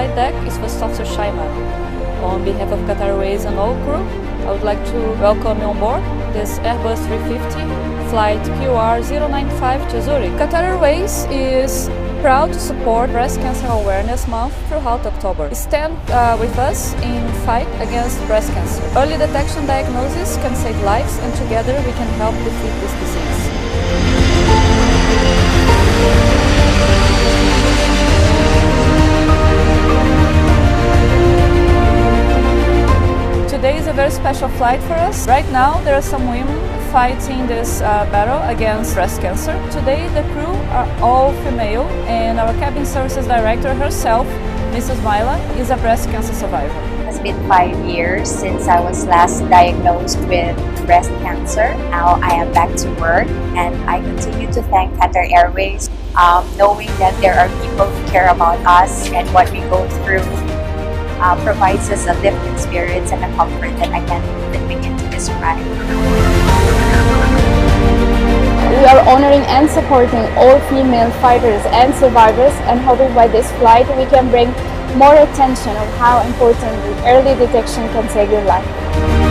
flight deck is for Dr. Shaiman. On behalf of Qatar Airways and all crew, I would like to welcome you on board this Airbus350 flight QR095 to Zurich. Qatar Airways is proud to support Breast Cancer Awareness Month throughout October. Stand with us in fight against breast cancer. Early detection diagnosis can save lives, and together we can help defeat this disease. Today is a very special flight for us. Right now there are some women fighting this battle against breast cancer. Today the crew are all female, and our cabin services director herself, Mrs. Myla, is a breast cancer survivor. It's been 5 years since I was last diagnosed with breast cancer. Now I am back to work, and I continue to thank Qatar Airways, knowing that there are people who care about us and what we go through. Provides us a lifting spirits and a comfort that I can't even begin to describe. We are honoring and supporting all female fighters and survivors, and hoping by this flight we can bring more attention on how important early detection can save your life.